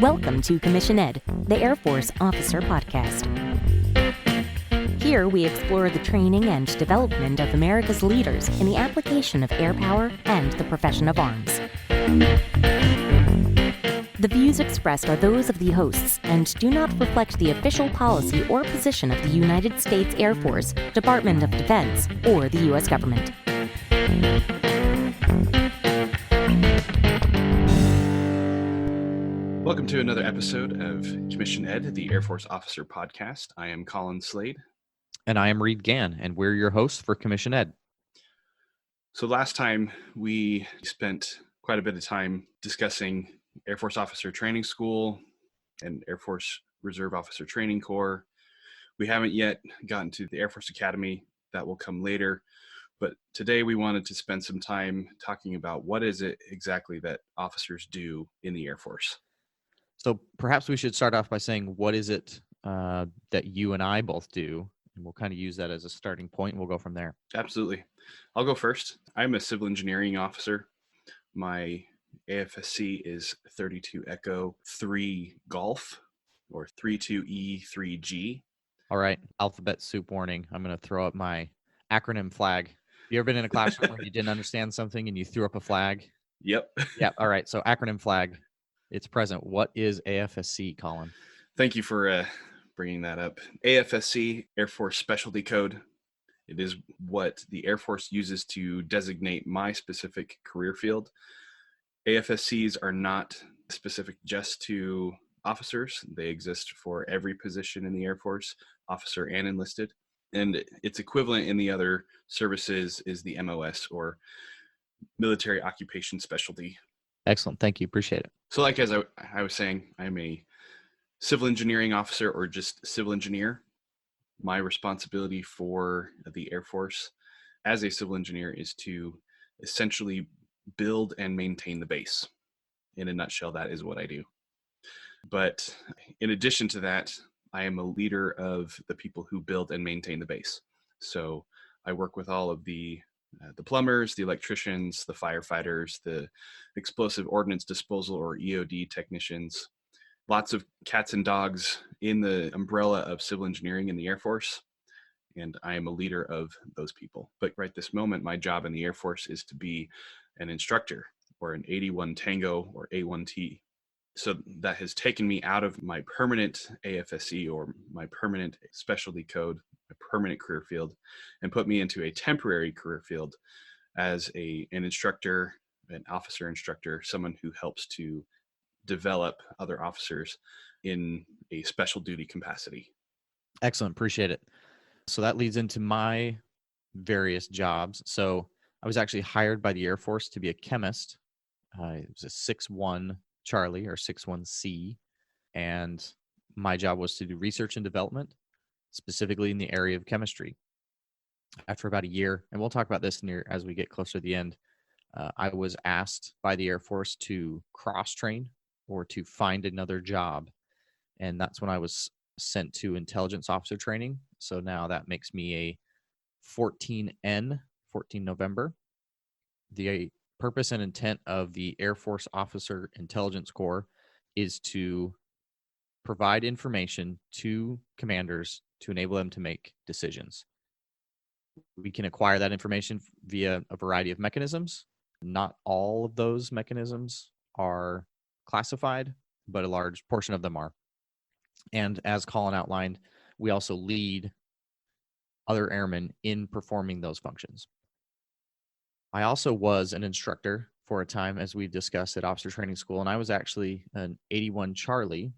Welcome to Commission Ed, the Air Force Officer Podcast. Here we explore the training and development of America's leaders in the application of air power and the profession of arms. The views expressed are those of the hosts and do not reflect the official policy or position of the United States Air Force, Department of Defense, or the U.S. government. Welcome to another episode of Commission Ed, the Air Force Officer Podcast. I am Colin Slade. And I am Reed Gann, and we're your hosts for Commission Ed. So last time we spent quite a bit of time discussing Air Force Officer Training School and Air Force Reserve Officer Training Corps. We haven't yet gotten to the Air Force Academy. That will come later. But today we wanted to spend some time talking about what is it exactly that officers do in the Air Force. So perhaps we should start off by saying, what is it that you and I both do? And we'll kind of use that as a starting point, and we'll go from there. Absolutely. I'll go first. I'm a civil engineering officer. My AFSC is 32 Echo 3 Golf, or 32E3G. All right. Alphabet soup warning. I'm going to throw up my acronym flag. You ever been in a classroom where you didn't understand something and you threw up a flag? Yep. Yeah. All right. So acronym flag. It's present. What is AFSC, Colin? Thank you for bringing that up. AFSC, Air Force Specialty Code. It is what the Air Force uses to designate my specific career field. AFSCs are not specific just to officers. They exist for every position in the Air Force, officer and enlisted. And its equivalent in the other services is the MOS, or Military Occupation Specialty. Excellent. Thank you. Appreciate it. So like as I was saying, I'm a civil engineering officer, or just civil engineer. My responsibility for the Air Force as a civil engineer is to essentially build and maintain the base. In a nutshell, that is what I do. But in addition to that, I am a leader of the people who build and maintain the base. So I work with all of the plumbers, the electricians, the firefighters, the explosive ordnance disposal or EOD technicians, lots of cats and dogs in the umbrella of civil engineering in the Air Force. And I am a leader of those people. But right this moment, my job in the Air Force is to be an instructor, or an 81 Tango or A1T. So that has taken me out of my permanent AFSC, or my permanent specialty code, my permanent career field, and put me into a temporary career field as an instructor, an officer instructor, someone who helps to develop other officers in a special duty capacity. Excellent. Appreciate it. So that leads into my various jobs. So I was actually hired by the Air Force to be a chemist. It was a 6-1 Charlie, or 6-1C. And my job was to do research and development, specifically in the area of chemistry. After about a year, and we'll talk about this as we get closer to the end, I was asked by the Air Force to cross-train or to find another job. And that's when I was sent to intelligence officer training. So now that makes me a 14N, 14 November. The purpose and intent of the Air Force Officer Intelligence Corps is to provide information to commanders to enable them to make decisions. We can acquire that information via a variety of mechanisms. Not all of those mechanisms are classified, but a large portion of them are. And as Colin outlined, we also lead other airmen in performing those functions. I also was an instructor for a time, as we discussed at Officer Training School, and I was actually an 81 Charlie,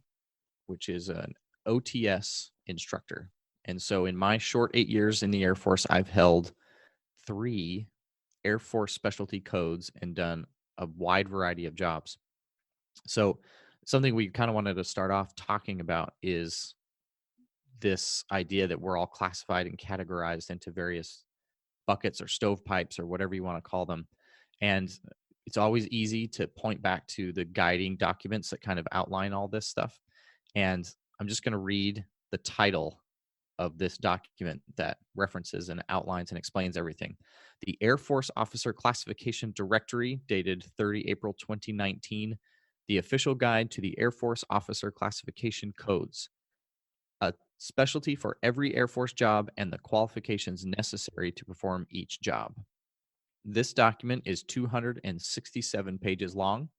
which is an OTS instructor. And so in my short 8 years in the Air Force, I've held 3 Air Force specialty codes and done a wide variety of jobs. So something we kind of wanted to start off talking about is this idea that we're all classified and categorized into various buckets or stovepipes or whatever you want to call them. And it's always easy to point back to the guiding documents that kind of outline all this stuff. And I'm just going to read the title of this document that references and outlines and explains everything. The Air Force Officer Classification Directory, dated 30 April 2019, the official guide to the Air Force officer classification codes, a specialty for every Air Force job and the qualifications necessary to perform each job. This document is 267 pages long,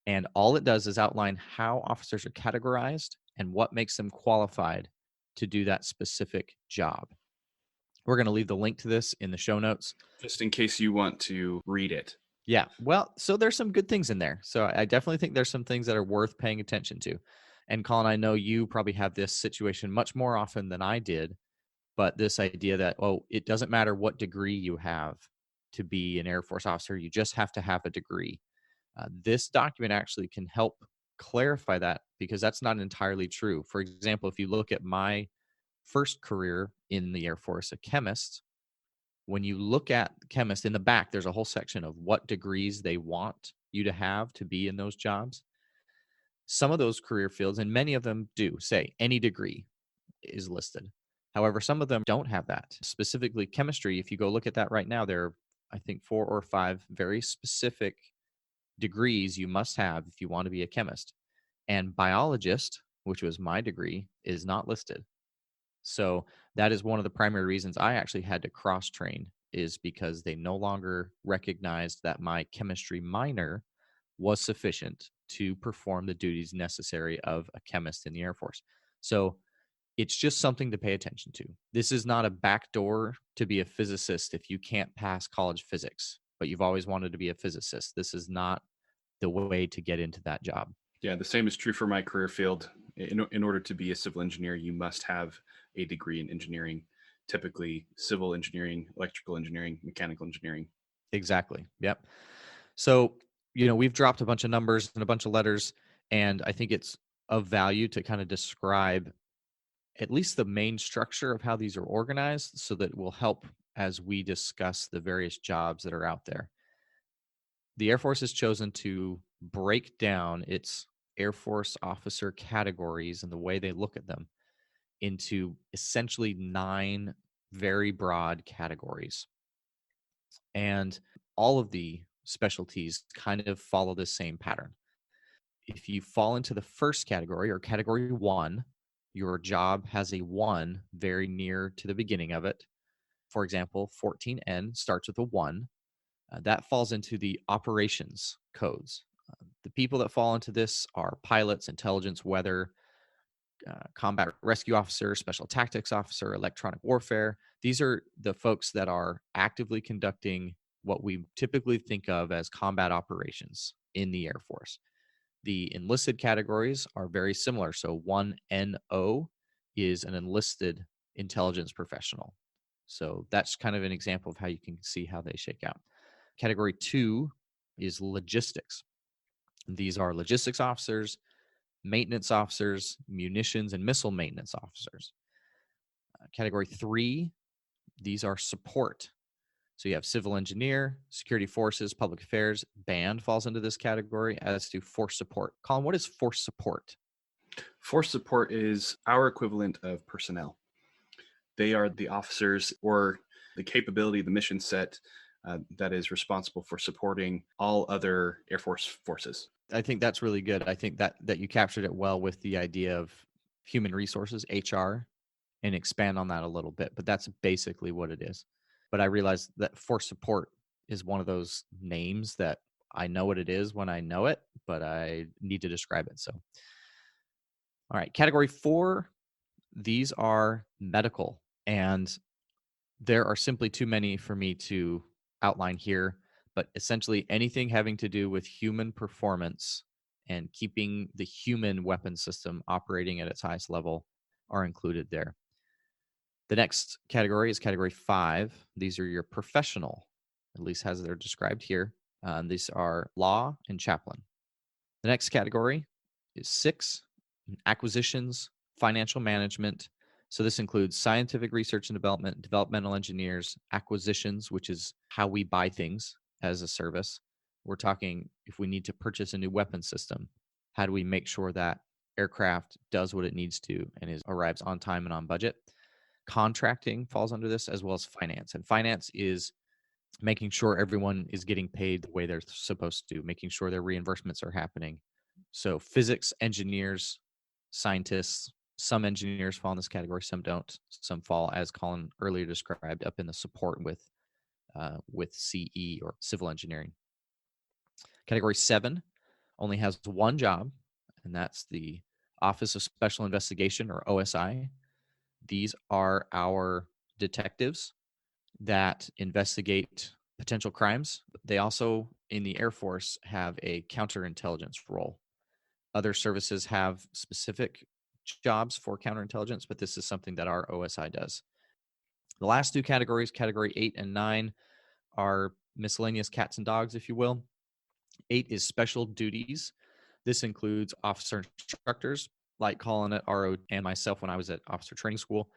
and all it does is outline how officers are categorized and what makes them qualified to do that specific job. We're going to leave the link to this in the show notes. Just in case you want to read it. Yeah, well, so there's some good things in there. So I definitely think there's some things that are worth paying attention to. And Colin, I know you probably have this situation much more often than I did, but this idea that, oh, it doesn't matter what degree you have to be an Air Force officer, you just have to have a degree. This document actually can help clarify that, because that's not entirely true. For example, if you look at my first career in the Air Force, a chemist, when you look at chemist in the back, there's a whole section of what degrees they want you to have to be in those jobs. Some of those career fields, and many of them do say any degree is listed. However, some of them don't have that. Specifically chemistry, if you go look at that right now, there are, I think, 4 or 5 very specific degrees you must have if you want to be a chemist. And biologist, which was my degree, is not listed. So that is one of the primary reasons I actually had to cross train, is because they no longer recognized that my chemistry minor was sufficient to perform the duties necessary of a chemist in the Air Force. So it's just something to pay attention to. This is not a backdoor to be a physicist if you can't pass college physics, but you've always wanted to be a physicist. This is not the way to get into that job. Yeah, the same is true for my career field. In order to be a civil engineer, you must have a degree in engineering, typically civil engineering, electrical engineering, mechanical engineering. Exactly. Yep. So, we've dropped a bunch of numbers and a bunch of letters, and I think it's of value to kind of describe at least the main structure of how these are organized, so that it will help as we discuss the various jobs that are out there. The Air Force has chosen to break down its Air Force officer categories and the way they look at them into essentially 9 very broad categories. And all of the specialties kind of follow the same pattern. If you fall into the first category, or category 1, your job has a 1 very near to the beginning of it. For example, 14N starts with a 1. That falls into the operations codes. The people that fall into this are pilots, intelligence, weather, combat rescue officer, special tactics officer, electronic warfare. These are the folks that are actively conducting what we typically think of as combat operations in the Air Force. The enlisted categories are very similar. So 1NO is an enlisted intelligence professional. So that's kind of an example of how you can see how they shake out. Category 2 is logistics. These are logistics officers, maintenance officers, munitions and missile maintenance officers. Category 3, these are support. So you have civil engineer, security forces, public affairs. Band falls into this category, as do force support. Colin, what is force support? Force support is our equivalent of personnel. They are the officers or the capability, the mission set that is responsible for supporting all other Air Force forces. I think that's really good. I think that you captured it well with the idea of human resources, HR, and expand on that a little bit. But that's basically what it is. But I realize that force support is one of those names that I know what it is when I know it, but I need to describe it. So, all right, category 4, these are medical, and there are simply too many for me to outline here, but essentially anything having to do with human performance and keeping the human weapon system operating at its highest level are included there. The next category is category 5. These are your professional, at least as they're described here. These are law and chaplain. The next category is 6, acquisitions, financial management. So this includes scientific research and development, developmental engineers, acquisitions, which is how we buy things as a service. We're talking if we need to purchase a new weapon system, how do we make sure that aircraft does what it needs to and arrives on time and on budget? Contracting falls under this, as well as finance. And finance is making sure everyone is getting paid the way they're supposed to, making sure their reimbursements are happening, So physics, engineers, scientists, some engineers fall in this category, some don't. Some fall, as Colin earlier described, up in the support with CE or civil engineering. Category 7 only has one job, and that's the Office of Special Investigation, or OSI. These are our detectives that investigate potential crimes. They also, in the Air Force, have a counterintelligence role. Other services have specific jobs for counterintelligence, but this is something that our OSI does. The last two categories, category 8 and 9, are miscellaneous cats and dogs, if you will. 8 is special duties. This includes officer instructors, like Colin at RO and myself when I was at officer training school.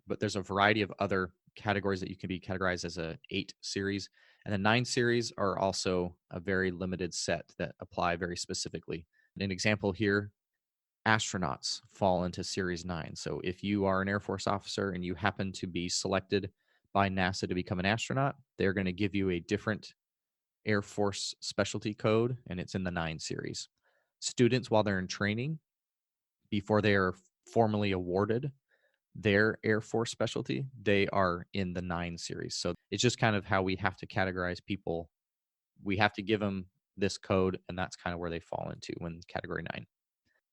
But there's a variety of other categories that you can be categorized as a 8 series. And the 9 series are also a very limited set that apply very specifically. An example here, astronauts fall into series 9. So if you are an Air Force officer and you happen to be selected by NASA to become an astronaut, they're going to give you a different Air Force specialty code, and it's in the 9 series. Students, while they're in training, before they are formally awarded their Air Force specialty, they are in the 9 series. So it's just kind of how we have to categorize people. We have to give them this code, and that's kind of where they fall into when category 9.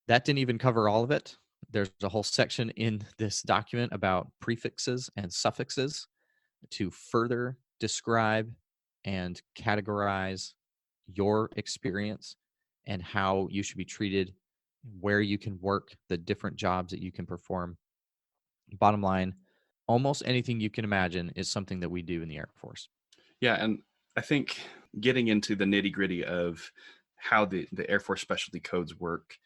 That didn't even cover all of it. There's a whole section in this document about prefixes and suffixes to further describe and categorize your experience and how you should be treated, where you can work, the different jobs that you can perform. Bottom line, almost anything you can imagine is something that we do in the Air Force. Yeah, and I think getting into the nitty-gritty of how the Air Force specialty codes work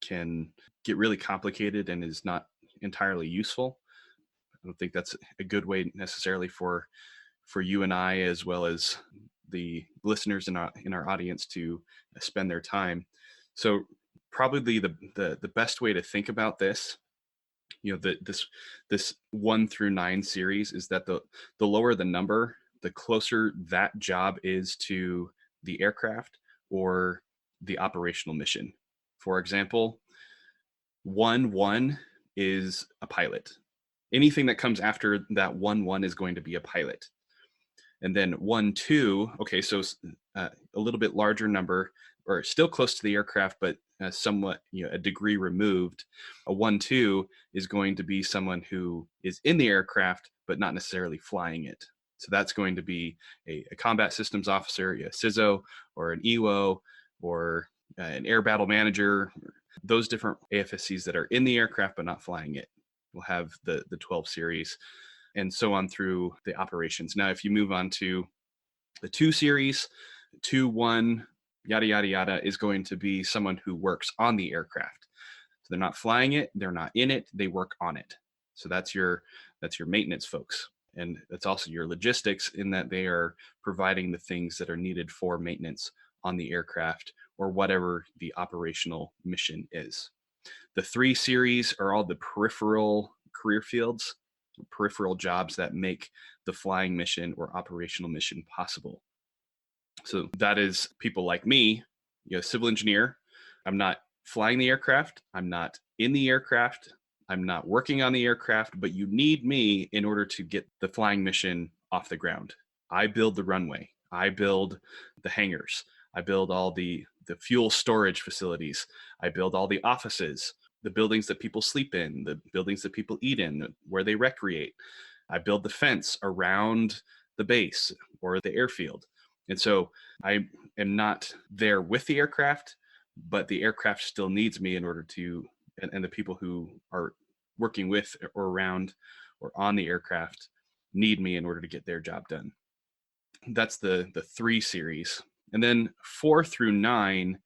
can get really complicated and is not entirely useful. I don't think that's a good way necessarily for you and I, as well as the listeners in our audience, to spend their time. So probably the best way to think about this, this 1 through 9 series, is that the lower the number, the closer that job is to the aircraft or the operational mission. For example, 1-1 is a pilot. Anything that comes after that 1-1 is going to be a pilot. And then 1-2, okay, so a little bit larger number, or still close to the aircraft, but somewhat, a degree removed. A 1-2 is going to be someone who is in the aircraft, but not necessarily flying it. So that's going to be a combat systems officer, a CISO, or an EWO, or an air battle manager. Those different AFSCs that are in the aircraft but not flying it will have the 12 series, and so on through the operations. Now, if you move on to the 2 series, 2-1, yada, yada, yada, is going to be someone who works on the aircraft. So they're not flying it, they're not in it, they work on it. So that's your maintenance folks. And that's also your logistics, in that they are providing the things that are needed for maintenance on the aircraft or whatever the operational mission is. The 3 series are all the peripheral career fields, peripheral jobs that make the flying mission or operational mission possible. So that is people like me, civil engineer. I'm not flying the aircraft. I'm not in the aircraft. I'm not working on the aircraft, but you need me in order to get the flying mission off the ground. I build the runway. I build the hangars. I build all the fuel storage facilities. I build all the offices, the buildings that people sleep in, the buildings that people eat in, where they recreate. I build the fence around the base or the airfield. And so I am not there with the aircraft, but the aircraft still needs me in order to, and the people who are working with or around or on the aircraft need me in order to get their job done. That's the 3 series. And then 4 through 9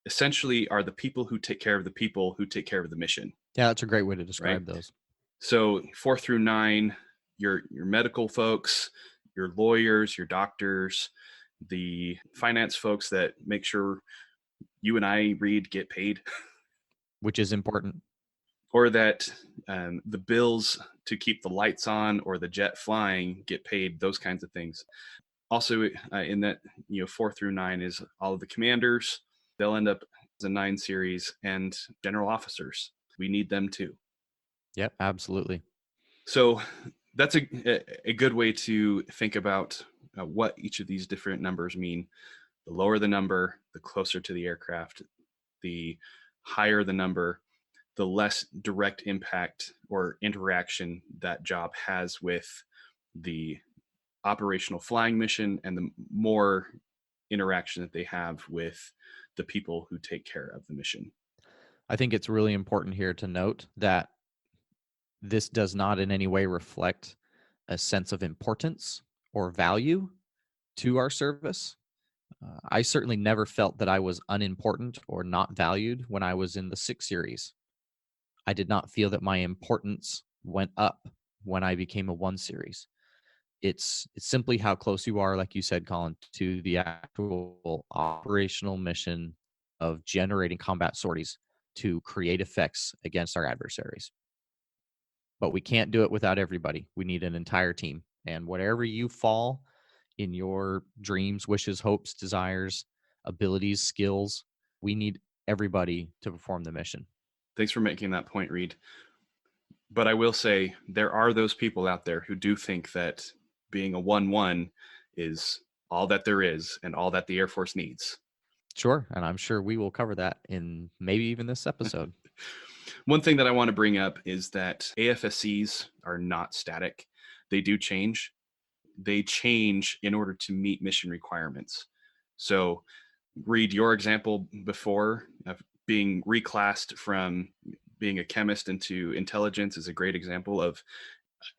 essentially are the people who take care of the people who take care of the mission. Yeah, that's a great way to describe those. So 4 through 9, your medical folks, your lawyers, your doctors, the finance folks that make sure you and I, Reed, get paid. Which is important. Or that the bills to keep the lights on or the jet flying get paid, those kinds of things. Also in that, 4 through 9 is all of the commanders. They'll end up 2009 series, and general officers. We need them too. Yep, absolutely. So that's a good way to think about what each of these different numbers mean. The lower the number, the closer to the aircraft. The higher the number, the less direct impact or interaction that job has with the operational flying mission, and the more interaction that they have with the people who take care of the mission. I think it's really important here to note that this does not in any way reflect a sense of importance or value to our service. I certainly never felt that I was unimportant or not valued when I was in the 6 series. I did not feel that my importance went up when I became a 1 series. It's simply how close you are, like you said, Colin, to the actual operational mission of generating combat sorties to create effects against our adversaries. But we can't do it without everybody. We need an entire team. And wherever you fall in your dreams, wishes, hopes, desires, abilities, skills, we need everybody to perform the mission. Thanks for making that point, Reed. But I will say there are those people out there who do think that being a 1-1 is all that there is and all that the Air Force needs. Sure. And I'm sure we will cover that in maybe even this episode. One thing that I want to bring up is that AFSCs are not static. They do change. They change in order to meet mission requirements. So, Reed, your example before of being reclassed from being a chemist into intelligence is a great example of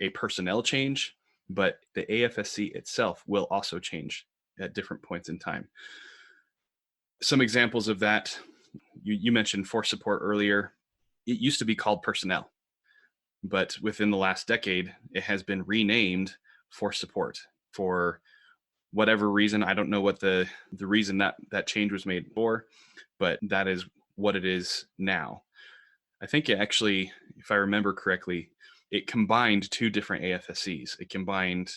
a personnel change, but the AFSC itself will also change at different points in time. Some examples of that, you mentioned force support earlier. It used to be called personnel, but within the last decade, it has been renamed force support for whatever reason. I don't know what the reason that change was made for, but that is what it is now. I think it actually, if I remember correctly, it combined 2 different AFSCs. It combined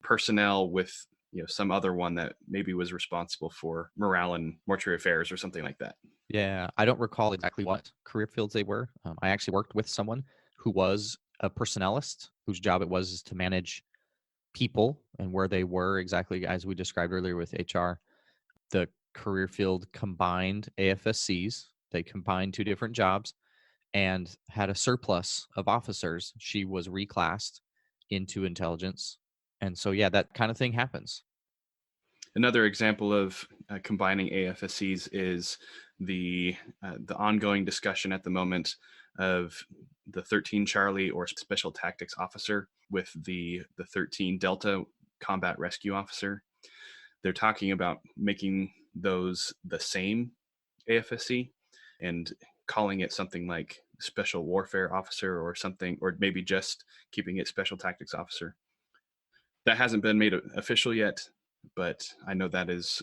personnel with some other one that maybe was responsible for morale and mortuary affairs or something like that. Yeah, I don't recall exactly what career fields they were. I actually worked with someone who was a personnelist, whose job it was to manage people and where they were exactly as we described earlier with HR. The career field combined AFSCs. They combined 2 different jobs and had a surplus of officers. She was reclassed into intelligence. And so, yeah, that kind of thing happens. Another example of combining AFSCs is the ongoing discussion at the moment of the 13 Charlie or Special Tactics Officer with the 13 Delta Combat Rescue Officer. They're talking about making those the same AFSC and calling it something like Special Warfare Officer or something, or maybe just keeping it Special Tactics Officer. That hasn't been made official yet, but I know that is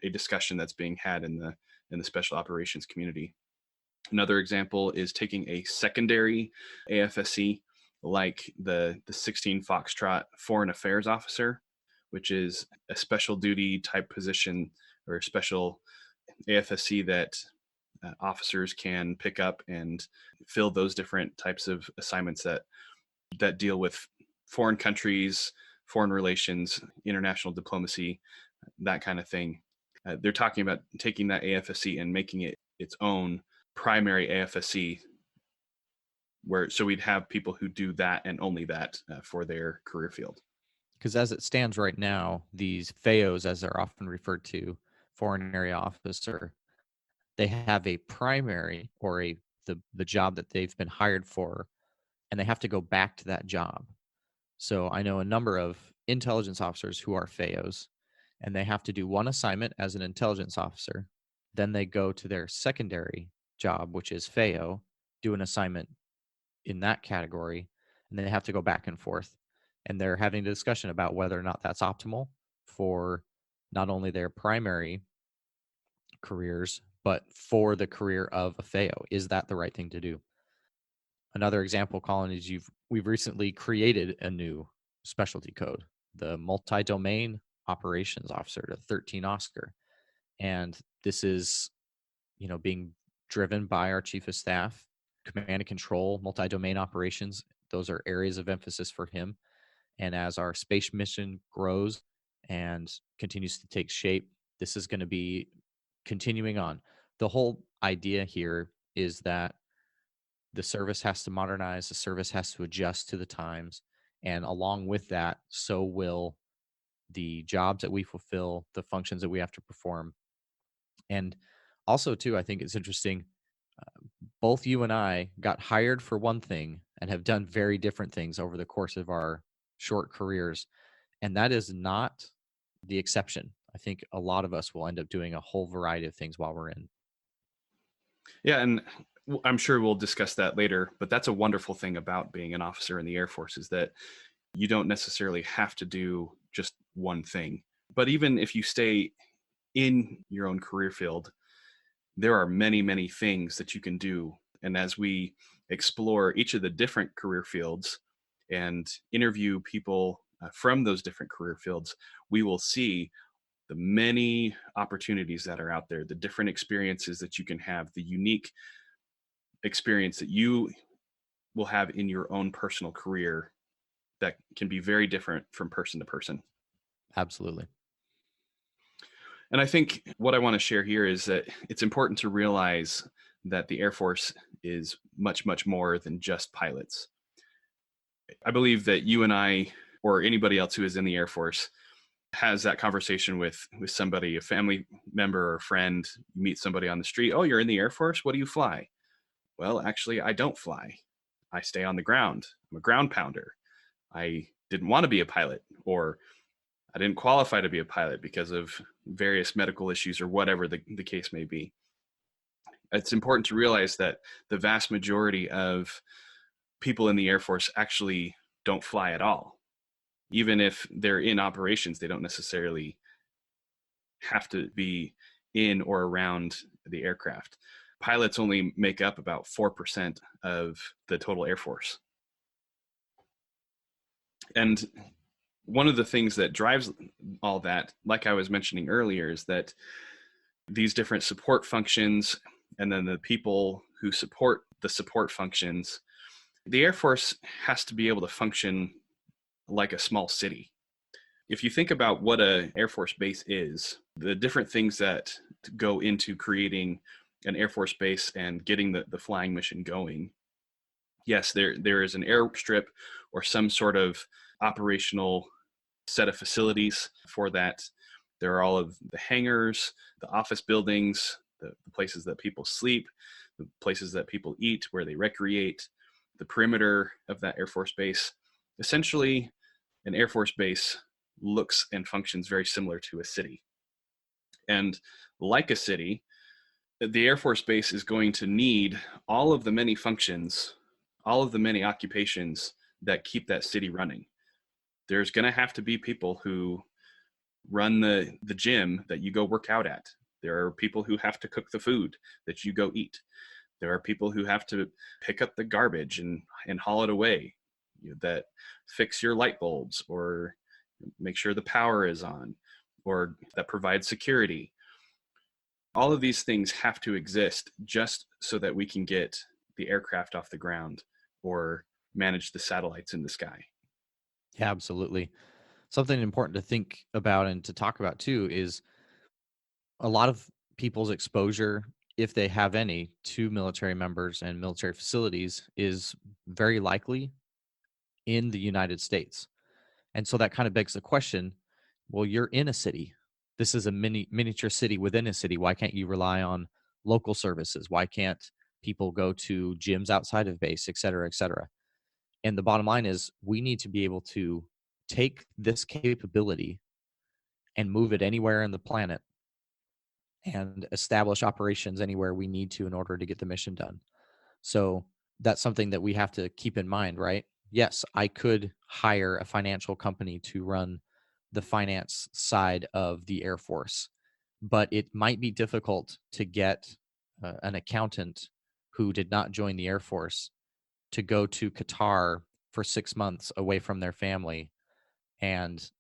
a discussion that's being had in the special operations community. Another example is taking a secondary AFSC like the 16 Foxtrot Foreign Affairs Officer, which is a special duty type position or a special AFSC that officers can pick up and fill those different types of assignments that deal with foreign countries, foreign relations, international diplomacy, that kind of thing. They're talking about taking that AFSC and making it its own primary AFSC, so we'd have people who do that and only that for their career field. Because as it stands right now, these FAOs, as they're often referred to, foreign area officer, they have a primary or the job that they've been hired for, and they have to go back to that job. So I know a number of intelligence officers who are FAOs, and they have to do one assignment as an intelligence officer. Then they go to their secondary job, which is FAO, do an assignment in that category, and then they have to go back and forth. And they're having a discussion about whether or not that's optimal for not only their primary careers, but for the career of a FAO. Is that the right thing to do? Another example, Colin, is we've recently created a new specialty code, the multi-domain operations officer, the 13 Oscar. And this is being driven by our chief of staff, command and control, multi-domain operations. Those are areas of emphasis for him. And as our space mission grows and continues to take shape, this is going to be continuing on. The whole idea here is that the service has to modernize, the service has to adjust to the times. And along with that, so will the jobs that we fulfill, the functions that we have to perform. And also, too, I think it's interesting. Both you and I got hired for one thing and have done very different things over the course of our short careers. And that is not the exception. I think a lot of us will end up doing a whole variety of things while we're in. Yeah, and I'm sure we'll discuss that later, but that's a wonderful thing about being an officer in the Air Force is that you don't necessarily have to do just one thing. But even if you stay in your own career field, there are many, many things that you can do. And as we explore each of the different career fields and interview people from those different career fields, we will see the many opportunities that are out there, the different experiences that you can have, the unique experience that you will have in your own personal career that can be very different from person to person. Absolutely. And I think what I want to share here is that it's important to realize that the Air Force is much, much more than just pilots. I believe that you and I, or anybody else who is in the Air Force, has that conversation with somebody, a family member or friend. You meet somebody on the street. Oh, you're in the Air Force? What do you fly? Well, actually, I don't fly. I stay on the ground. I'm a ground pounder. I didn't want to be a pilot, or I didn't qualify to be a pilot because of various medical issues or whatever the case may be. It's important to realize that the vast majority of people in the Air Force actually don't fly at all. Even if they're in operations, they don't necessarily have to be in or around the aircraft. Pilots only make up about 4% of the total Air Force. And one of the things that drives all that, like I was mentioning earlier, is that these different support functions and then the people who support the support functions, the Air Force has to be able to function like a small city. If you think about what an Air Force base is, the different things that go into creating an Air Force base and getting the flying mission going, yes, there is an airstrip or some sort of operational set of facilities for that. There are all of the hangars, the office buildings, the places that people sleep, the places that people eat, where they recreate, the perimeter of that Air Force base. Essentially, an Air Force base looks and functions very similar to a city. And like a city, the Air Force base is going to need all of the many functions, all of the many occupations that keep that city running. There's going to have to be people who run the gym that you go work out at. There are people who have to cook the food that you go eat. There are people who have to pick up the garbage and haul it away, that fix your light bulbs or make sure the power is on, or that provide security. All of these things have to exist just so that we can get the aircraft off the ground or manage the satellites in the sky. Yeah, absolutely. Something important to think about and to talk about too is a lot of people's exposure, if they have any, to military members and military facilities is very likely in the United States. And so that kind of begs the question, well, you're in a city. This is a miniature city within a city. Why can't you rely on local services? Why can't people go to gyms outside of base, et cetera, et cetera? And the bottom line is we need to be able to take this capability and move it anywhere on the planet and establish operations anywhere we need to in order to get the mission done. So that's something that we have to keep in mind, right? Yes, I could hire a financial company to run the finance side of the Air Force, but it might be difficult to get an accountant who did not join the Air Force to go to Qatar for 6 months away from their family and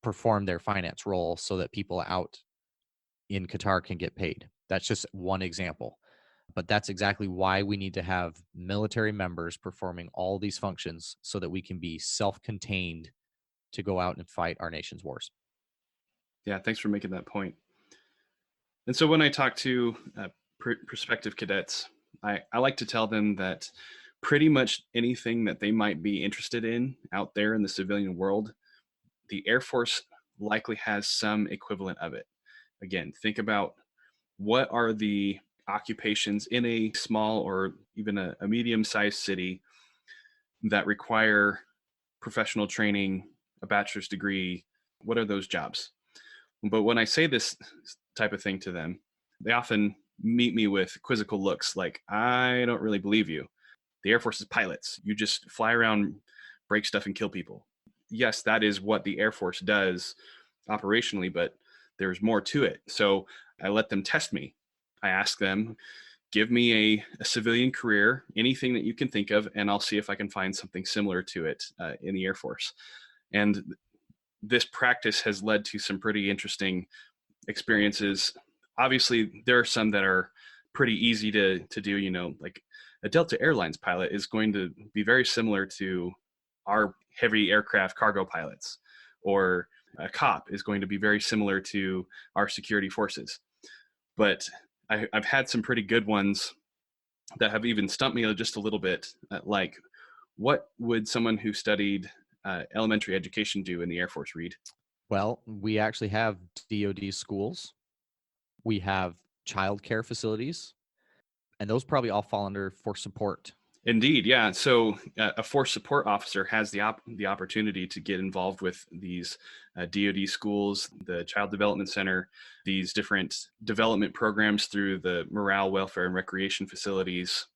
perform their finance role so that people out in Qatar can get paid. That's just one example. But that's exactly why we need to have military members performing all these functions so that we can be self-contained to go out and fight our nation's wars. Yeah, thanks for making that point. And so when I talk to prospective cadets, I like to tell them that pretty much anything that they might be interested in out there in the civilian world, the Air Force likely has some equivalent of it. Again, think about what are the occupations in a small or even a medium-sized city that require professional training, a bachelor's degree. What are those jobs? But when I say this type of thing to them, they often meet me with quizzical looks like, I don't really believe you. The Air Force is pilots. You just fly around, break stuff, and kill people. Yes, that is what the Air Force does operationally, but there's more to it. So I let them test me. I ask them, give me a civilian career, anything that you can think of, and I'll see if I can find something similar to it in the Air Force. And this practice has led to some pretty interesting experiences. Obviously, there are some that are pretty easy to do, you know, like a Delta Airlines pilot is going to be very similar to our heavy aircraft cargo pilots, or a cop is going to be very similar to our security forces. But I've had some pretty good ones that have even stumped me just a little bit, like what would someone who studied elementary education do in the Air Force, Reed? Well, we actually have DoD schools. We have childcare facilities, and those probably all fall under force support. Indeed, yeah. So a force support officer has the opportunity to get involved with these DoD schools, the Child Development Center, these different development programs through the morale, welfare, and recreation facilities,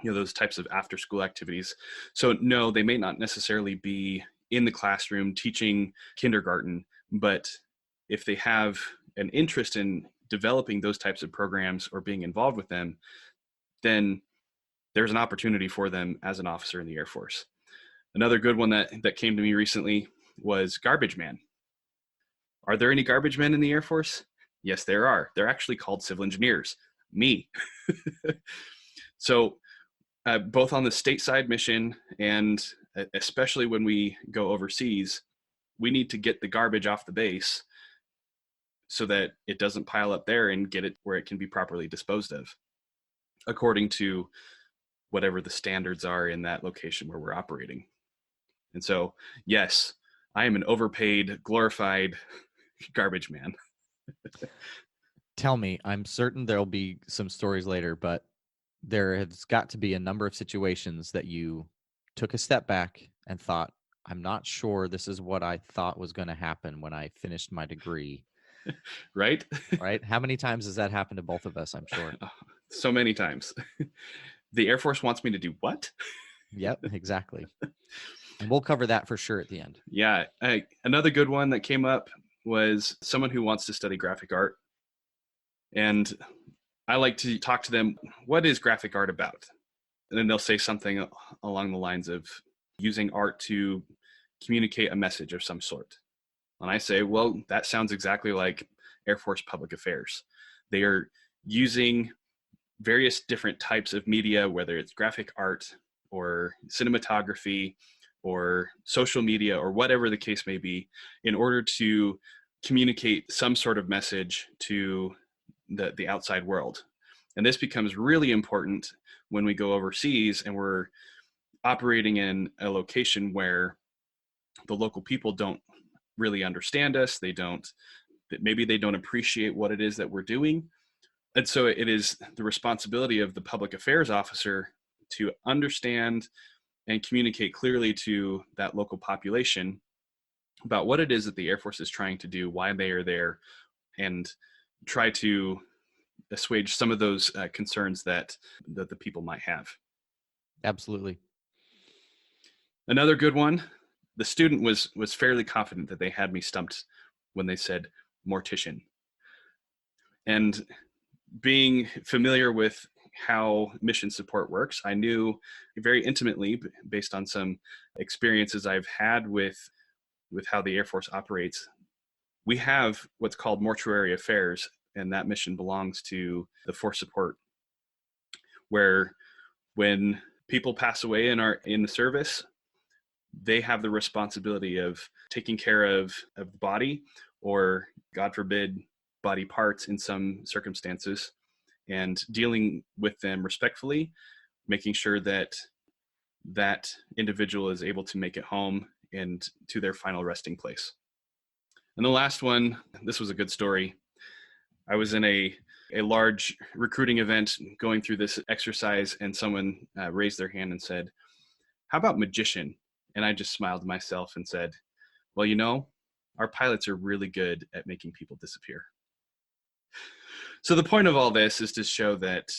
you know, those types of after-school activities. So no, they may not necessarily be in the classroom teaching kindergarten, but if they have an interest in developing those types of programs or being involved with them, then there's an opportunity for them as an officer in the Air Force. Another good one that came to me recently was garbage man. Are there any garbage men in the Air Force? Yes, there are. They're actually called civil engineers. Me. So both on the stateside mission and especially when we go overseas, we need to get the garbage off the base so that it doesn't pile up there and get it where it can be properly disposed of, according to whatever the standards are in that location where we're operating. And so, yes, I am an overpaid, glorified garbage man. Tell me, I'm certain there'll be some stories later, but there has got to be a number of situations that you took a step back and thought, I'm not sure this is what I thought was going to happen when I finished my degree. Right? Right? How many times has that happened to both of us, I'm sure? So many times. The Air Force wants me to do what? Yep, exactly. And we'll cover that for sure at the end. Yeah. Another good one that came up was someone who wants to study graphic art. And I like to talk to them, what is graphic art about? And then they'll say something along the lines of using art to communicate a message of some sort. And I say, well, that sounds exactly like Air Force public affairs. They are using various different types of media, whether it's graphic art or cinematography or social media or whatever the case may be, in order to communicate some sort of message to the outside world. And this becomes really important when we go overseas and we're operating in a location where the local people don't really understand us. Maybe they don't appreciate what it is that we're doing. And so it is the responsibility of the public affairs officer to understand and communicate clearly to that local population about what it is that the Air Force is trying to do, why they are there, and try to assuage some of those concerns that the people might have. Absolutely. Another good one, the student was fairly confident that they had me stumped when they said mortician. And being familiar with how mission support works, I knew very intimately, based on some experiences I've had with how the Air Force operates, we have what's called mortuary affairs and that mission belongs to the force support, where when people pass away and are in the service, they have the responsibility of taking care of the body, or God forbid, body parts in some circumstances, and dealing with them respectfully, making sure that that individual is able to make it home and to their final resting place. And the last one, this was a good story. I was in a large recruiting event going through this exercise, and someone raised their hand and said, "How about magician?" And I just smiled to myself and said, "Well, our pilots are really good at making people disappear." So the point of all this is to show that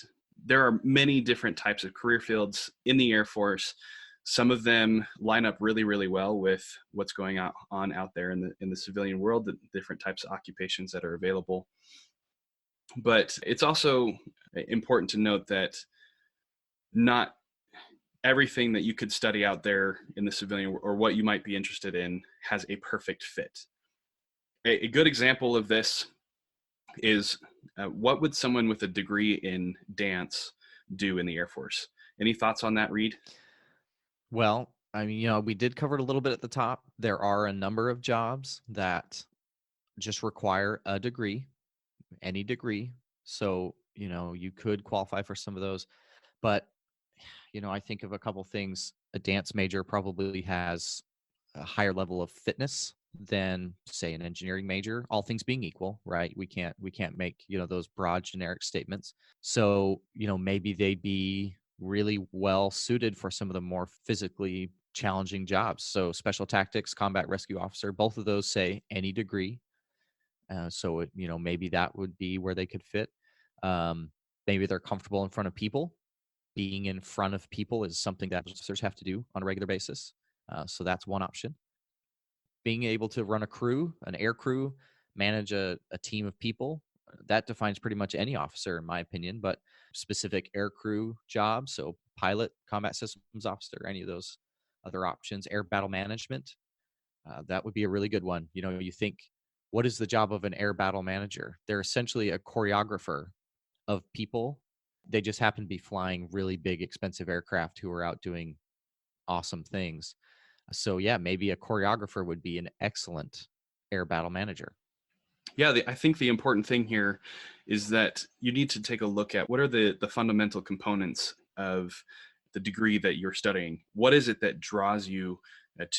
there are many different types of career fields in the Air Force. Some of them line up really, really well with what's going on out there in the civilian world, the different types of occupations that are available. But it's also important to note that not everything that you could study out there in the civilian, or what you might be interested in, has a perfect fit. A good example of this is what would someone with a degree in dance do in the Air Force? Any thoughts on that, Reed? Well, I mean, we did cover it a little bit at the top. There are a number of jobs that just require a degree, any degree. So, you could qualify for some of those. But, I think of a couple things. A dance major probably has a higher level of fitness than, say, an engineering major, all things being equal, right? We can't make, those broad generic statements. So, maybe they'd be really well suited for some of the more physically challenging jobs. So special tactics, combat rescue officer, both of those say any degree. So maybe that would be where they could fit. Maybe they're comfortable in front of people. Being in front of people is something that officers have to do on a regular basis. So that's one option. Being able to run a crew, an air crew, manage a team of people, that defines pretty much any officer, in my opinion. But specific air crew jobs, so pilot, combat systems officer, any of those other options, air battle management, that would be a really good one. You think, what is the job of an air battle manager? They're essentially a choreographer of people. They just happen to be flying really big, expensive aircraft who are out doing awesome things. So yeah, maybe a choreographer would be an excellent air battle manager. Yeah, I think the important thing here is that you need to take a look at what are the fundamental components of the degree that you're studying. What is it that draws you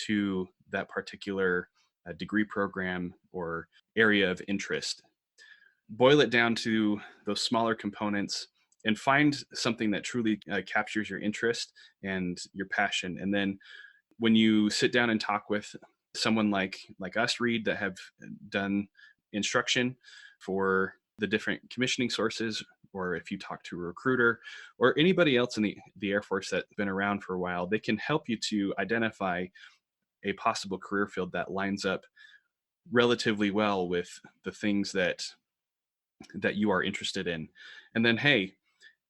to that particular degree program or area of interest? Boil it down to those smaller components and find something that truly captures your interest and your passion. And then when you sit down and talk with someone like us, Reed, that have done instruction for the different commissioning sources, or if you talk to a recruiter or anybody else in the Air Force that's been around for a while, they can help you to identify a possible career field that lines up relatively well with the things that you are interested in. And then, hey,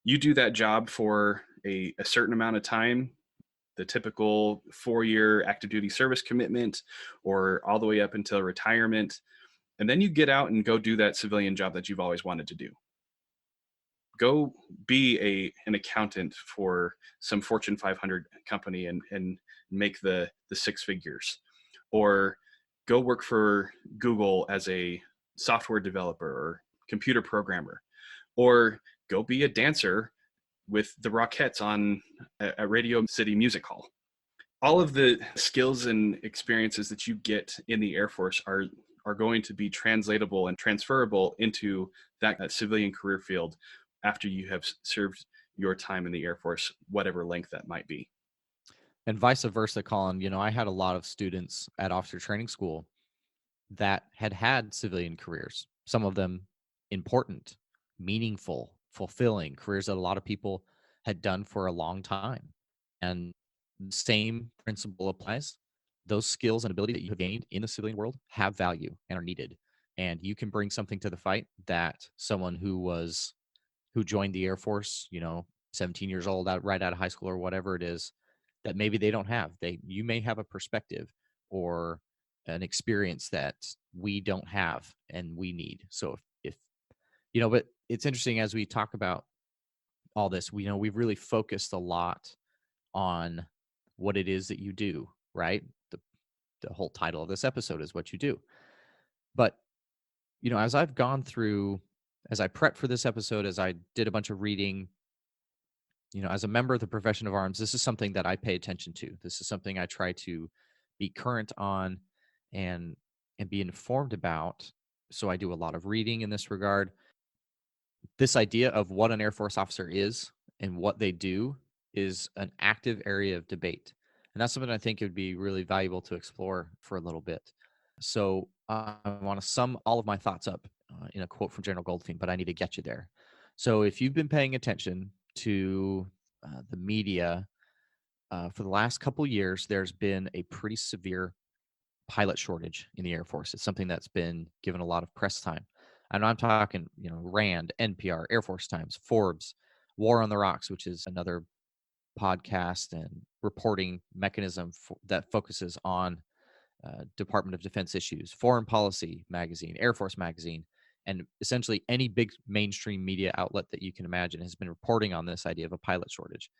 you do that job for a certain amount of time, the typical 4-year active duty service commitment, or all the way up until retirement. And then you get out and go do that civilian job that you've always wanted to do. Go be an accountant for some Fortune 500 company and make the 6 figures. Or go work for Google as a software developer or computer programmer. Or go be a dancer with the Rockettes on a Radio City Music Hall. All of the skills and experiences that you get in the Air Force are going to be translatable and transferable into that civilian career field after you have served your time in the Air Force, whatever length that might be. And vice versa, Colin. I had a lot of students at officer training school that had civilian careers, some of them important, meaningful, fulfilling careers that a lot of people had done for a long time. And the same principle applies. Those skills and ability that you have gained in the civilian world have value and are needed. And you can bring something to the fight that someone who joined the Air Force, 17 years old, right out of high school or whatever it is, that maybe they don't have. You may have a perspective or an experience that we don't have and we need. So if But it's interesting as we talk about all this, we've really focused a lot on what it is that you do, right? The whole title of this episode is what you do. But, as I've gone through, as I prepped for this episode, as I did a bunch of reading, as a member of the profession of arms, this is something that I pay attention to. This is something I try to be current on and be informed about. So I do a lot of reading in this regard. This idea of what an Air Force officer is and what they do is an active area of debate. And that's something I think it would be really valuable to explore for a little bit. So I want to sum all of my thoughts up in a quote from General Goldfein, but I need to get you there. So if you've been paying attention to the media for the last couple of years, there's been a pretty severe pilot shortage in the Air Force. It's something that's been given a lot of press time. And I'm talking, RAND, NPR, Air Force Times, Forbes, War on the Rocks, which is another podcast and reporting mechanism that focuses on Department of Defense issues, Foreign Policy Magazine, Air Force Magazine, and essentially any big mainstream media outlet that you can imagine has been reporting on this idea of a pilot shortage.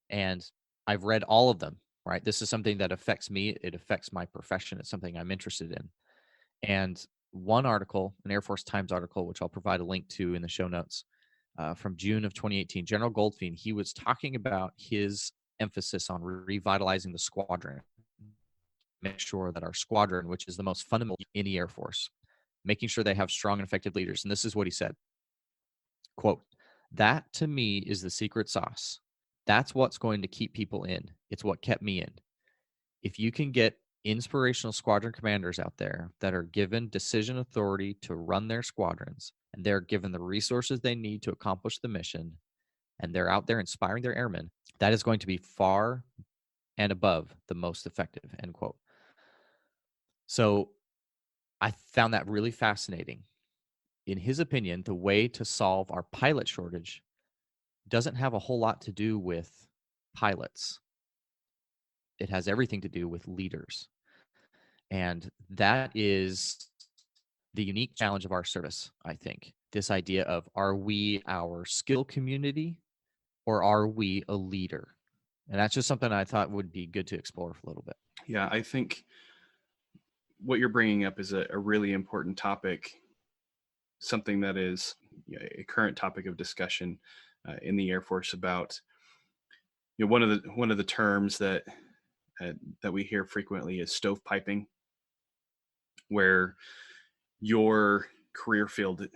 And I've read all of them, right? This is something that affects me. It affects my profession. It's something I'm interested in. And one article, an Air Force Times article, which I'll provide a link to in the show notes, from June of 2018, General Goldfein, he was talking about his emphasis on revitalizing the squadron. Make sure that our squadron, which is the most fundamental in the Air Force, making sure they have strong and effective leaders. And this is what he said, quote, "That to me is the secret sauce. That's what's going to keep people in. It's what kept me in. If you can get inspirational squadron commanders out there that are given decision authority to run their squadrons, and they're given the resources they need to accomplish the mission, and they're out there inspiring their airmen, that is going to be far and above the most effective," end quote. So I found that really fascinating. In his opinion, the way to solve our pilot shortage doesn't have a whole lot to do with pilots. It has everything to do with leaders. And that is the unique challenge of our service, I think. This idea of, are we our skill community or are we a leader? And that's just something I thought would be good to explore for a little bit. Yeah, I think what you're bringing up is a really important topic, something that is a current topic of discussion in the Air Force about, one of the terms that we hear frequently is stovepiping, where your career field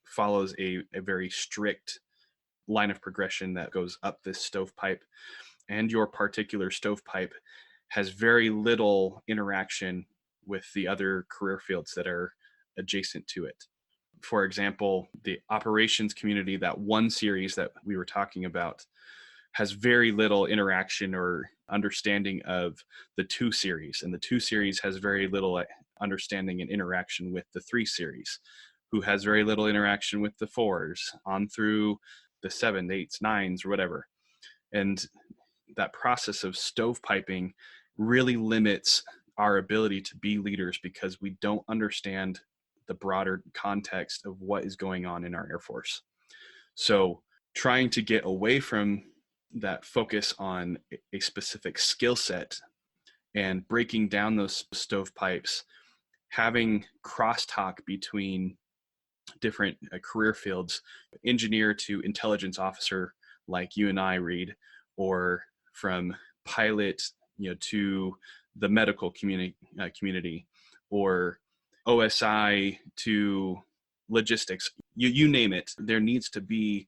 follows a very strict line of progression that goes up this stovepipe, and your particular stovepipe has very little interaction with the other career fields that are adjacent to it. For example, the operations community, that one series that we were talking about, has very little interaction or understanding of the 2 series, and the 2 series has very little understanding and interaction with the 3 series, who has very little interaction with the 4s on through the 7s, 8s, 9s, or whatever. And that process of stovepiping really limits our ability to be leaders because we don't understand the broader context of what is going on in our Air Force. So trying to get away from that focus on a specific skill set and breaking down those stovepipes, having crosstalk between different career fields, engineer to intelligence officer, like you and I, Reed, or from pilot, to the medical community, or OSI to logistics, you name it. There needs to be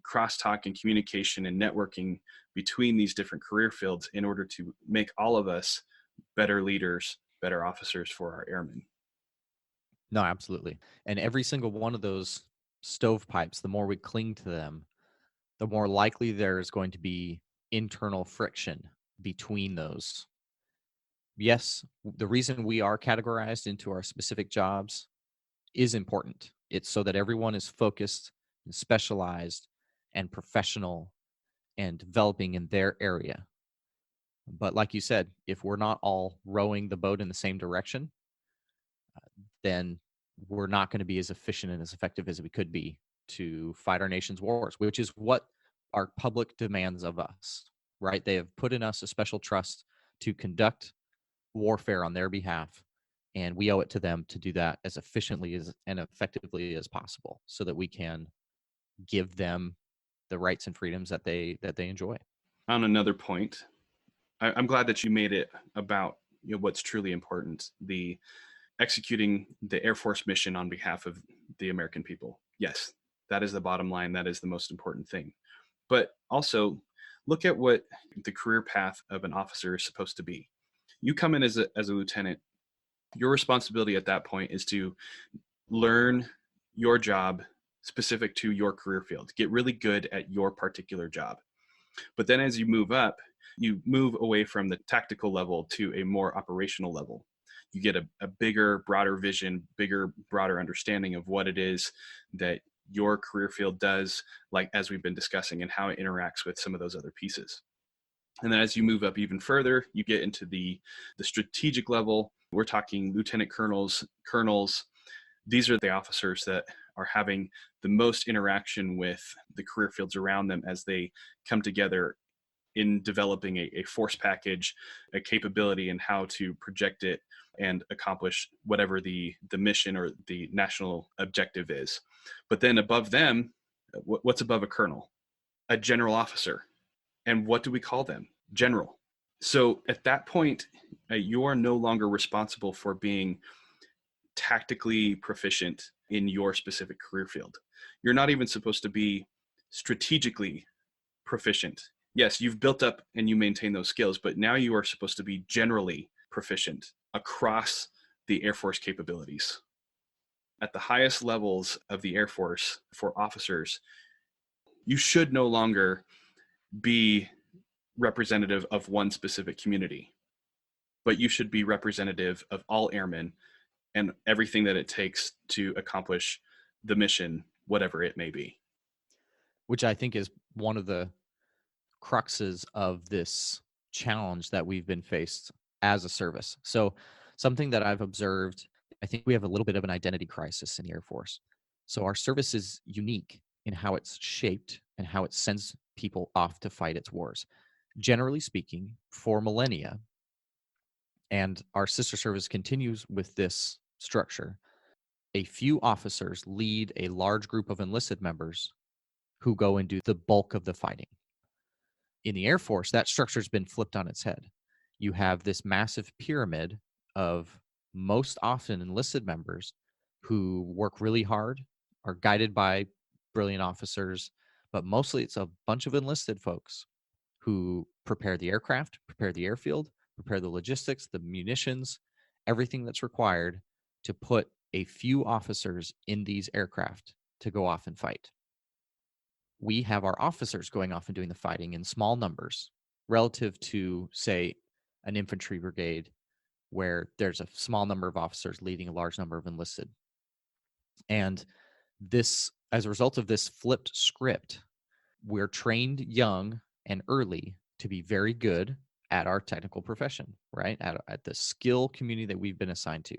crosstalk and communication and networking between these different career fields in order to make all of us better leaders, better officers for our airmen. No, absolutely. And every single one of those stovepipes, the more we cling to them, the more likely there's going to be internal friction between those. Yes, the reason we are categorized into our specific jobs is important. It's so that everyone is focused and specialized and professional and developing in their area. But like you said, if we're not all rowing the boat in the same direction, then we're not going to be as efficient and as effective as we could be to fight our nation's wars, which is what our public demands of us, right? They have put in us a special trust to conduct warfare on their behalf, and we owe it to them to do that as efficiently as and effectively as possible so that we can give them the rights and freedoms that they enjoy. On another point, I'm glad that you made it about what's truly important, the executing the Air Force mission on behalf of the American people. Yes, that is the bottom line. That is the most important thing. But also look at what the career path of an officer is supposed to be. You come in as a lieutenant. Your responsibility at that point is to learn your job specific to your career field. Get really good at your particular job. But then as you move up, you move away from the tactical level to a more operational level. You get a bigger, broader vision, bigger, broader understanding of what it is that your career field does, like as we've been discussing, and how it interacts with some of those other pieces. And then as you move up even further, you get into the strategic level. We're talking lieutenant colonels. These are the officers that are having the most interaction with the career fields around them as they come together in developing a force package, a capability, and how to project it and accomplish whatever the mission or the national objective is. But then above them, what's above a colonel? A general officer. And what do we call them? General. So at that point, you are no longer responsible for being tactically proficient in your specific career field. You're not even supposed to be strategically proficient. Yes, you've built up and you maintain those skills, but now you are supposed to be generally proficient across the Air Force capabilities. At the highest levels of the Air Force for officers, you should no longer be representative of one specific community, but you should be representative of all airmen and everything that it takes to accomplish the mission, whatever it may be. Which I think is one of the cruxes of this challenge that we've been faced as a service. So something that I've observed, I think we have a little bit of an identity crisis in the Air Force. So our service is unique in how it's shaped and how it sends people off to fight its wars. Generally speaking, for millennia, and our sister service continues with this structure, a few officers lead a large group of enlisted members who go and do the bulk of the fighting. In the Air Force, that structure's been flipped on its head. You have this massive pyramid of most often enlisted members who work really hard, are guided by brilliant officers, but mostly it's a bunch of enlisted folks who prepare the aircraft, prepare the airfield, prepare the logistics, the munitions, everything that's required to put a few officers in these aircraft to go off and fight. We have our officers going off and doing the fighting in small numbers relative to, say, an infantry brigade where there's a small number of officers leading a large number of enlisted. And this, as a result of this flipped script, we're trained young and early to be very good at our technical profession, right? At the skill community that we've been assigned to.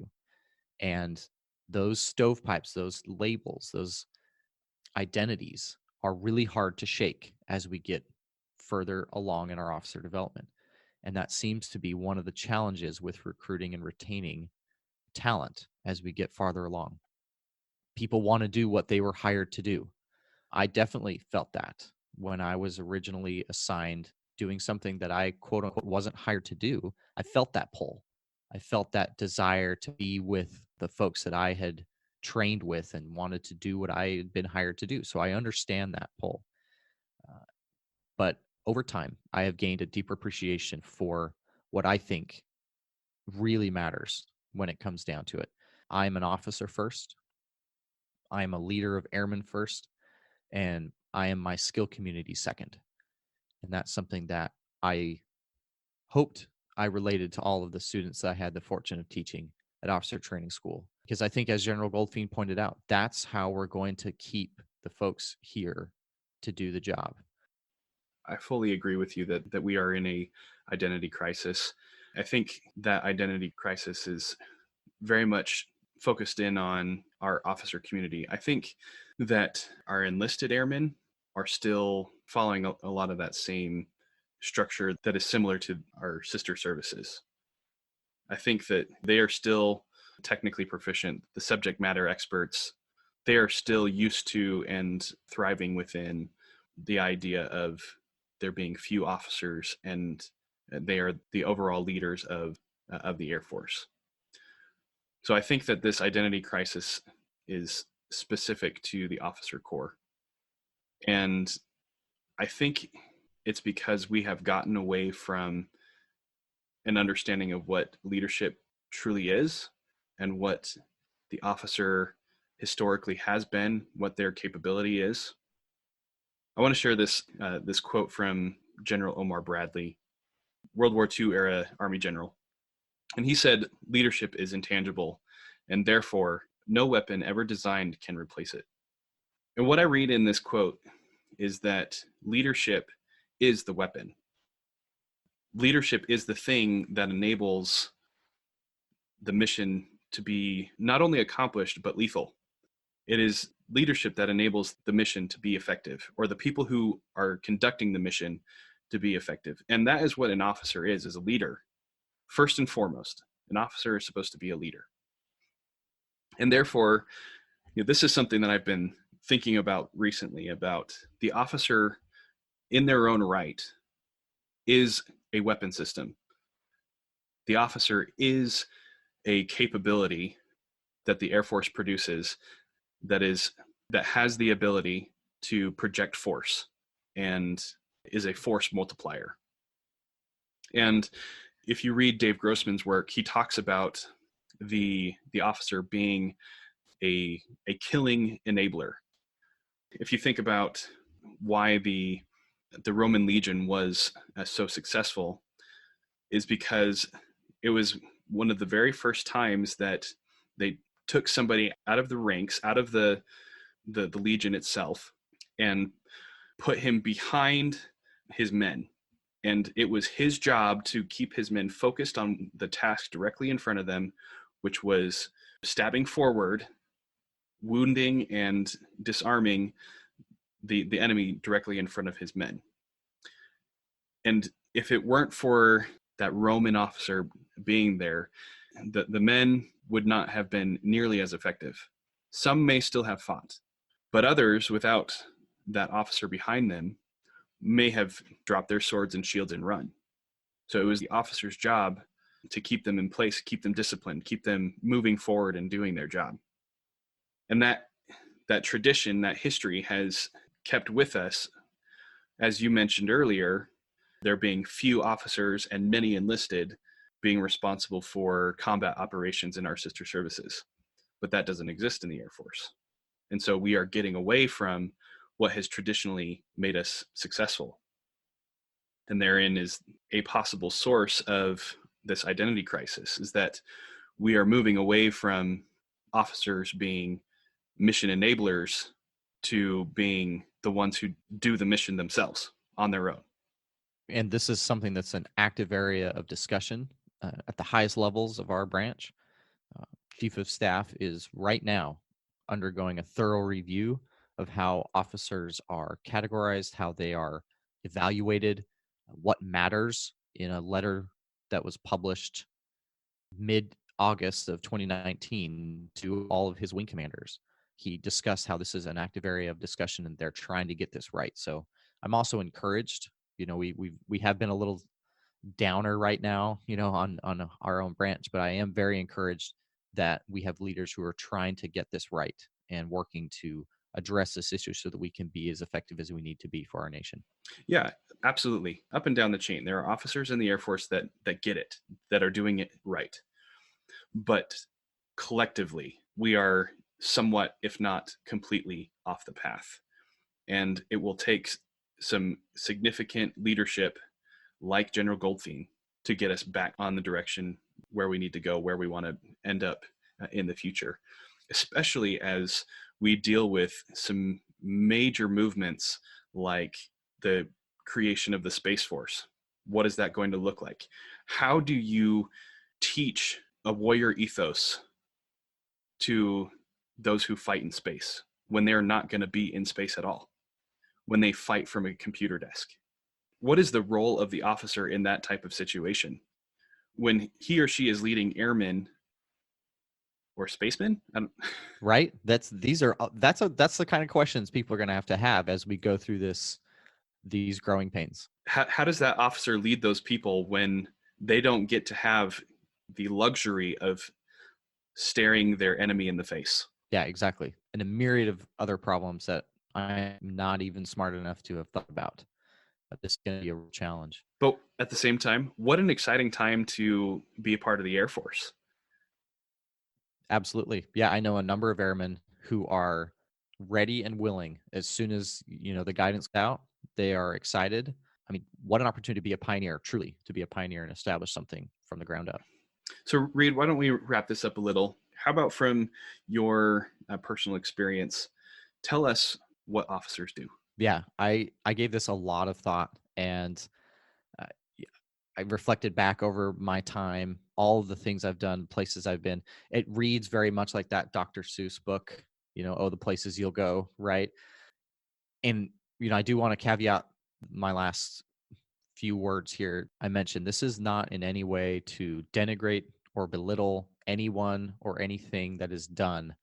And those stovepipes, those labels, those identities are really hard to shake as we get further along in our officer development. And that seems to be one of the challenges with recruiting and retaining talent as we get farther along. People want to do what they were hired to do. I definitely felt that when I was originally assigned doing something that I quote unquote wasn't hired to do. I felt that pull. I felt that desire to be with the folks that I had trained with and wanted to do what I had been hired to do. So I understand that pull. But over time, I have gained a deeper appreciation for what I think really matters when it comes down to it. I'm an officer first. I am a leader of airmen first. And I am my skill community second. And that's something that I hoped I related to all of the students that I had the fortune of teaching at Officer Training School. Because I think, as General Goldfein pointed out, that's how we're going to keep the folks here to do the job. I fully agree with you that we are in a identity crisis. I think that identity crisis is very much focused in on our officer community, I think that our enlisted airmen are still following a lot of that same structure that is similar to our sister services. I think that they are still technically proficient. The subject matter experts, they are still used to and thriving within the idea of there being few officers, and they are the overall leaders of the Air Force. So I think that this identity crisis is specific to the officer corps. And I think it's because we have gotten away from an understanding of what leadership truly is and what the officer historically has been, what their capability is. I want to share this quote from General Omar Bradley, World War II era Army general. And he said, "Leadership is intangible, and therefore no weapon ever designed can replace it." And what I read in this quote is that leadership is the weapon. Leadership is the thing that enables the mission to be not only accomplished, but lethal. It is leadership that enables the mission to be effective, or the people who are conducting the mission to be effective. And that is what an officer is a leader. First and foremost, an officer is supposed to be a leader. And therefore, this is something that I've been thinking about recently, about the officer in their own right is a weapon system. The officer is a capability that the Air Force produces that has the ability to project force and is a force multiplier. And if you read Dave Grossman's work, he talks about the officer being a killing enabler. If you think about why the Roman legion was so successful, is because it was one of the very first times that they took somebody out of the ranks, out of the legion itself, and put him behind his men. And it was his job to keep his men focused on the task directly in front of them, which was stabbing forward, wounding and disarming the enemy directly in front of his men. And if it weren't for that Roman officer being there, the men would not have been nearly as effective. Some may still have fought, but others, without that officer behind them, may have dropped their swords and shields and run. So it was the officer's job to keep them in place, keep them disciplined, keep them moving forward and doing their job. And that tradition, that history has kept with us. As you mentioned earlier, there being few officers and many enlisted being responsible for combat operations in our sister services. But that doesn't exist in the Air Force. And so we are getting away from what has traditionally made us successful. And therein is a possible source of this identity crisis, is that we are moving away from officers being mission enablers to being the ones who do the mission themselves on their own. And this is something that's an active area of discussion at the highest levels of our branch. Chief of Staff is right now undergoing a thorough review of how officers are categorized, how they are evaluated, what matters, in a letter that was published mid-August of 2019 to all of his wing commanders. He discussed how this is an active area of discussion and they're trying to get this right. So I'm also encouraged. We have been a little downer right now, on our own branch, but I am very encouraged that we have leaders who are trying to get this right and working to address this issue so that we can be as effective as we need to be for our nation. Yeah, absolutely. Up and down the chain, there are officers in the Air Force that get it, that are doing it right. But collectively, we are somewhat, if not completely, off the path. And it will take some significant leadership like General Goldfein to get us back on the direction where we need to go, where we want to end up in the future, especially as we deal with some major movements like the creation of the Space Force. What is that going to look like? How do you teach a warrior ethos to those who fight in space when they're not going to be in space at all, when they fight from a computer desk? What is the role of the officer in that type of situation when he or she is leading airmen or spacemen? Right? That's the kind of questions people are going to have as we go through these growing pains. How does that officer lead those people when they don't get to have the luxury of staring their enemy in the face? Yeah, exactly. And a myriad of other problems that I'm not even smart enough to have thought about. But this is going to be a real challenge. But at the same time, what an exciting time to be a part of the Air Force. Absolutely. Yeah, I know a number of airmen who are ready and willing as soon as, the guidance out, they are excited. I mean, what an opportunity to be a pioneer, truly, to be a pioneer and establish something from the ground up. So, Reed, why don't we wrap this up a little? How about from your personal experience, tell us what officers do. Yeah, I gave this a lot of thought, and uh, I reflected back over my time, all of the things I've done, places I've been. It reads very much like that Dr. Seuss book, Oh, the Places You'll Go, right? And, I do want to caveat my last few words here. I mentioned this is not in any way to denigrate or belittle anyone or anything that is done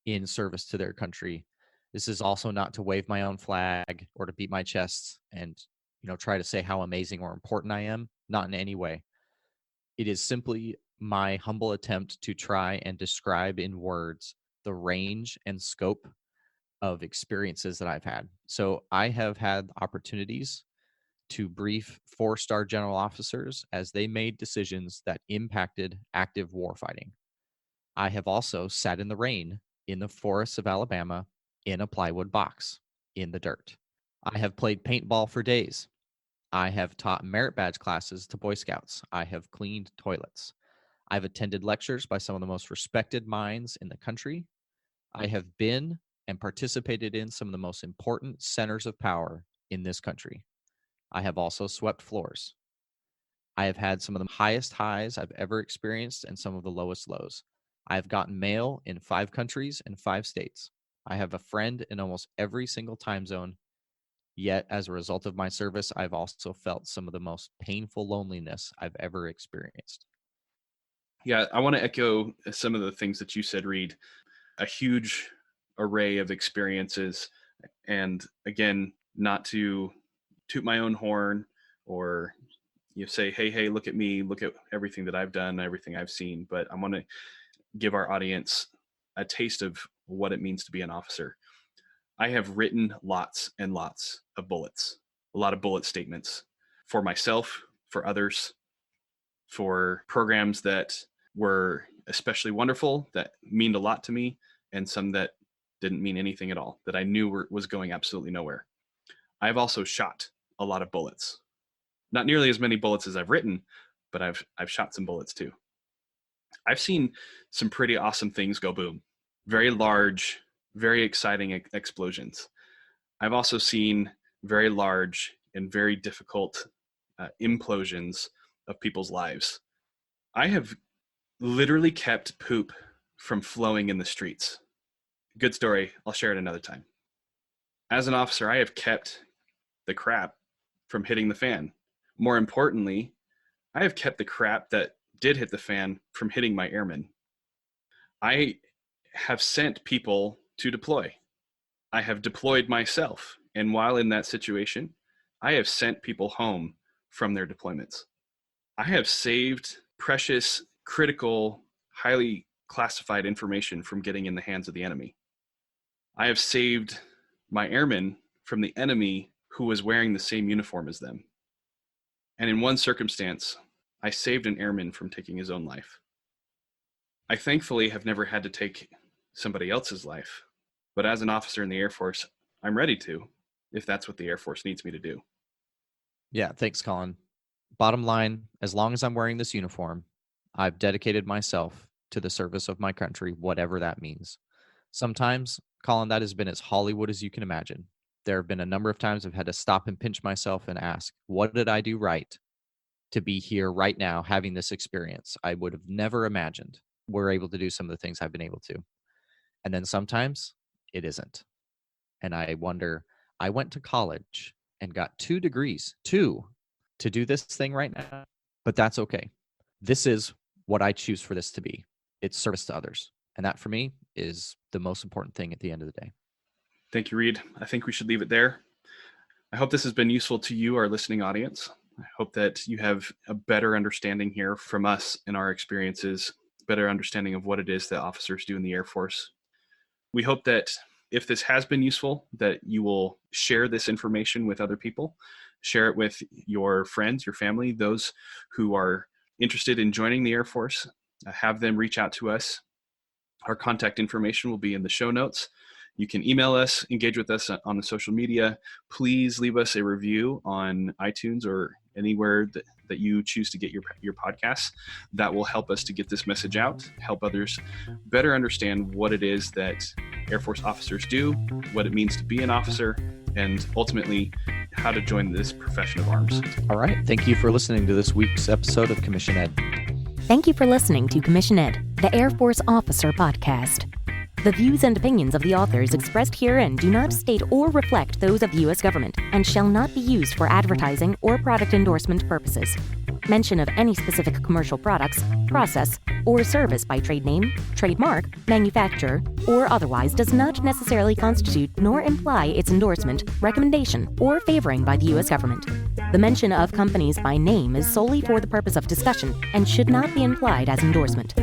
in service to their country. This is also not to wave my own flag or to beat my chest and, try to say how amazing or important I am. Not in any way. It is simply my humble attempt to try and describe in words the range and scope of experiences that I've had. So I have had opportunities to brief 4-star general officers as they made decisions that impacted active warfighting. I have also sat in the rain in the forests of Alabama in a plywood box in the dirt. I have played paintball for days. I have taught merit badge classes to Boy Scouts. I have cleaned toilets. I've attended lectures by some of the most respected minds in the country. I have been and participated in some of the most important centers of power in this country. I have also swept floors. I have had some of the highest highs I've ever experienced and some of the lowest lows. I have gotten mail in 5 countries and 5 states. I have a friend in almost every single time zone. Yet, as a result of my service, I've also felt some of the most painful loneliness I've ever experienced. Yeah, I want to echo some of the things that you said, Reed. A huge array of experiences. And again, not to toot my own horn or say, hey, look at me, look at everything that I've done, everything I've seen. But I want to give our audience a taste of what it means to be an officer. I have written lots and lots of bullets, a lot of bullet statements for myself, for others, for programs that were especially wonderful, that mean a lot to me, and some that didn't mean anything at all, that I knew was going absolutely nowhere. I've also shot a lot of bullets. Not nearly as many bullets as I've written, but I've shot some bullets too. I've seen some pretty awesome things go boom. Very large, very exciting explosions. I've also seen very large and very difficult implosions of people's lives. I have literally kept poop from flowing in the streets. Good story. I'll share it another time. As an officer, I have kept the crap from hitting the fan. More importantly, I have kept the crap that did hit the fan from hitting my airmen. I have sent people to deploy. I have deployed myself. And while in that situation, I have sent people home from their deployments. I have saved precious, critical, highly classified information from getting in the hands of the enemy. I have saved my airmen from the enemy who was wearing the same uniform as them. And in one circumstance, I saved an airman from taking his own life. I thankfully have never had to take somebody else's life, but as an officer in the Air Force, I'm ready to, if that's what the Air Force needs me to do. Yeah, thanks, Colin. Bottom line, as long as I'm wearing this uniform, I've dedicated myself to the service of my country, whatever that means. Sometimes, Colin, that has been as Hollywood as you can imagine. There have been a number of times I've had to stop and pinch myself and ask, what did I do right to be here right now having this experience? I would have never imagined we're able to do some of the things I've been able to. And then sometimes it isn't. And I wonder, I went to college and got 2 degrees, 2, to do this thing right now, but that's okay. This is what I choose for this to be. It's service to others. And that for me is the most important thing at the end of the day. Thank you, Reed. I think we should leave it there. I hope this has been useful to you, our listening audience. I hope that you have a better understanding here from us and our experiences, better understanding of what it is that officers do in the Air Force. We hope that if this has been useful, that you will share this information with other people, share it with your friends, your family, those who are interested in joining the Air Force. Have them reach out to us. Our contact information will be in the show notes. You can email us, engage with us on the social media. Please leave us a review on iTunes or anywhere that you choose to get your podcasts. That will help us to get this message out, help others better understand what it is that Air Force officers do, what it means to be an officer, and ultimately how to join this profession of arms. All right. Thank you for listening to this week's episode of Commission Ed. Thank you for listening to Commission Ed, the Air Force Officer Podcast. The views and opinions of the authors expressed herein do not state or reflect those of the U.S. government and shall not be used for advertising or product endorsement purposes. Mention of any specific commercial products, process, or service by trade name, trademark, manufacturer, or otherwise does not necessarily constitute nor imply its endorsement, recommendation, or favoring by the U.S. government. The mention of companies by name is solely for the purpose of discussion and should not be implied as endorsement.